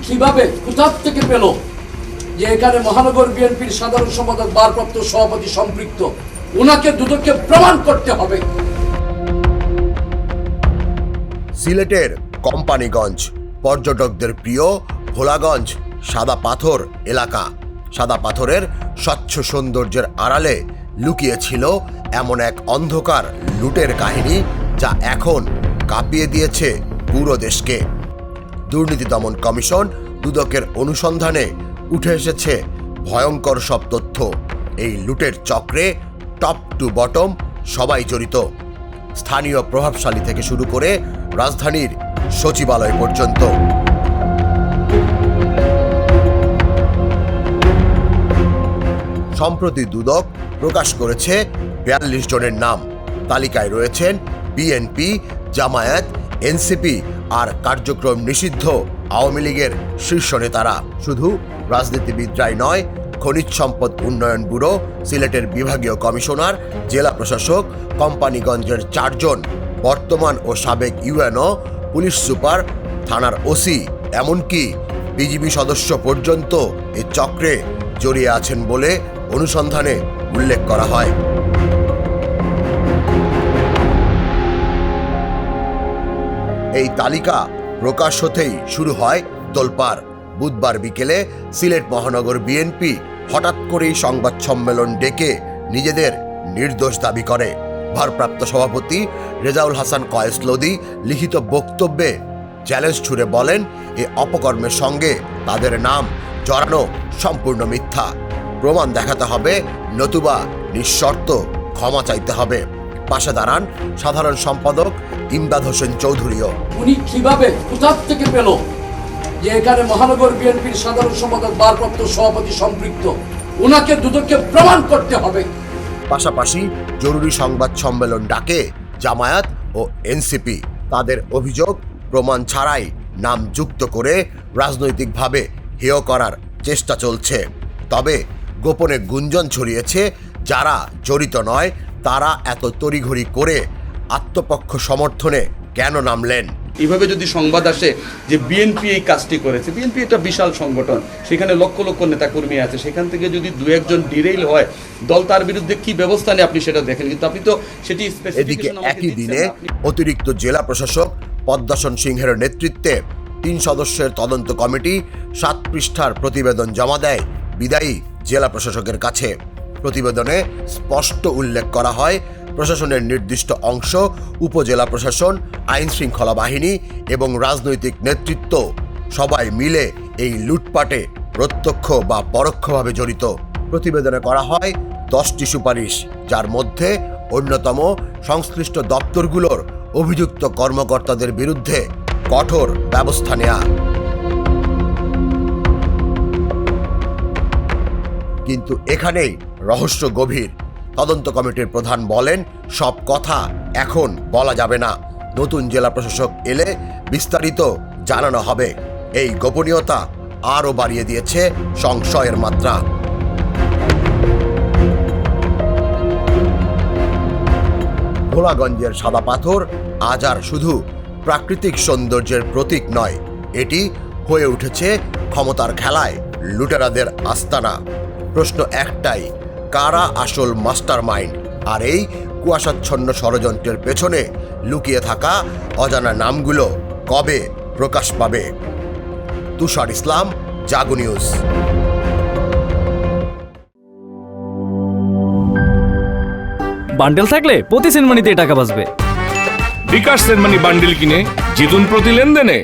কিভাবে কোথা থেকে পেল যে এখানে মহানগর বিএনপির সাধারণ সম্পাদক ভারপ্রাপ্ত সভাপতি সম্পৃক্ত? ওনাকে দুদককে প্রমাণ করতে হবে। সিলেটের কোম্পানিগঞ্জ পর্যটকদের প্রিয় ভোলাগঞ্জ সাদা পাথর এলাকা। সাদা পাথরের স্বচ্ছ সৌন্দর্যের আড়ালে লুকিয়ে ছিল এমন এক অন্ধকার লুটের কাহিনী যা এখন কাঁপিয়ে দিয়েছে পুরো দেশকে। দুর্নীতি দমন কমিশন দুদকের অনুসন্ধানে উঠে এসেছে ভয়ঙ্কর সব তথ্য। এই লুটের চক্রে টপ টু বটম সবাই জড়িত, স্থানীয় প্রভাবশালী থেকে শুরু করে রাজধানীর সচিবালয় পর্যন্ত। সম্প্রতি দুদক প্রকাশ করেছে ৪২ জনের নাম। তালিকায় রয়েছেন বিএনপি, জামায়াত, এনসিপি আর কার্যক্রম নিষিদ্ধ আওয়ামী লীগের শীর্ষ নেতারা। শুধু রাজনীতিবিদরাই নয়, খনিজ সম্পদ উন্নয়ন ব্যুরো, সিলেটের বিভাগীয় কমিশনার, জেলা প্রশাসক, কোম্পানিগঞ্জের ৪ জন বর্তমান ও সাবেক ইউএনও, পুলিশ সুপার, থানার ওসি, এমনকি বিজিবি সদস্য পর্যন্ত এই চক্রে জড়িয়ে আছেন বলে অনুসন্ধানে উল্লেখ করা হয়। এই তালিকা প্রকাশ হতেই শুরু হয় তোলপাড়। বুধবার বিকেলে সিলেট মহানগর বিএনপি হঠাৎ করেই সংবাদ সম্মেলন ডেকে নিজেদের নির্দোষ দাবি করে। ভারপ্রাপ্ত সভাপতি রেজাউল হাসান কয়েস লোদি লিখিত বক্তব্যে চ্যালেঞ্জ ছুড়ে বলেন, এই অপকর্মের সঙ্গে তাদের নাম জড়ানো সম্পূর্ণ মিথ্যা। প্রমাণ দেখাতে হবে, নতুবা নিঃশর্ত ক্ষমা চাইতে হবে। পাশে দাঁড়ান সাধারণ সম্পাদক ইমদাদ হোসেন চৌধুরীও। উনি কিভাবে কোথা থেকে পেল যে এখানে মহানগর বিএনপির সাধারণ সম্পাদক ভারপ্রাপ্ত সভাপতি সম্পৃক্ত? ওনাকে দুদককে প্রমাণ করতে হবে। পাশাপাশি জরুরি সংবাদ সম্মেলন ডাকে জামায়াত ও এনসিপি। তাদের অভিযোগ, প্রমাণ ছাড়াই নাম যুক্ত করে রাজনৈতিকভাবে হেয় করার চেষ্টা চলছে। তবে গোপনে গুঞ্জন ছড়িয়েছে, যারা জড়িত নয় তারা এত তড়িঘড়ি করে আত্মপক্ষ সমর্থনে কেন নামলেন? এইভাবে যদি সংবাদ আসে যে বিএনপি এই কাজটি করেছে, বিএনপি একটা বিশাল সংগঠন, সেখানে লক্ষ লক্ষ নেতাকর্মী আছে, সেখান থেকে যদি দু একজন ডিরেইল হয়, দল তার বিরুদ্ধে কি ব্যবস্থা নেয় আপনি সেটা দেখেন, কিন্তু আপনি তো সেটি এদিকে একই দিনে অতিরিক্ত জেলা প্রশাসক পদ্মাসন সিংহের নেতৃত্বে ৩ সদস্যের তদন্ত কমিটি ৭ পৃষ্ঠার প্রতিবেদন জমা দেয় বিদায়ী জেলা প্রশাসকের কাছে। প্রতিবেদনে স্পষ্ট উল্লেখ করা হয়, প্রশাসনের নির্দিষ্ট অংশ, উপজেলা প্রশাসন, আইন শৃঙ্খলা বাহিনী এবং রাজনৈতিক নেতৃত্ব সবাই মিলে এই লুটপাটে প্রত্যক্ষ বা পরোক্ষভাবে জড়িত। প্রতিবেদনে করা হয় 10টি সুপারিশ, যার মধ্যে অন্যতম সংশ্লিষ্ট দপ্তরগুলোর অভিযুক্ত কর্মকর্তাদের বিরুদ্ধে কঠোর ব্যবস্থা নেওয়া। কিন্তু এখানেই রহস্য গভীর। তদন্ত কমিটির প্রধান বলেন, সব কথা এখন বলা যাবে না, নতুন জেলা প্রশাসক এলে বিস্তারিত জানানো হবে। এই গোপনীয়তা আরও বাড়িয়ে দিয়েছে সংশয়ের মাত্রা। ভোলাগঞ্জের সাদা পাথর আজ আর শুধু প্রাকৃতিক সৌন্দর্যের প্রতীক নয়, এটি হয়ে উঠেছে ক্ষমতার খেলায় লুটেরাদের আস্তানা। প্রশ্ন একটাই, কারা আসল মাস্টার মাইন্ড? আর এই কুয়াশাচ্ছন্ন ষড়যন্ত্রের পেছনে লুকিয়ে থাকা অজানা নামগুলো কবে প্রকাশ পাবে? তুষার ইসলাম, জাগো নিউজ। বান্ডেল থাকলে প্রতি সেনমানিতে টাকা বাঁচবে। বিকাশ সেনমানি বান্ডেল কিনে জিতুন প্রতি লেনদেনে।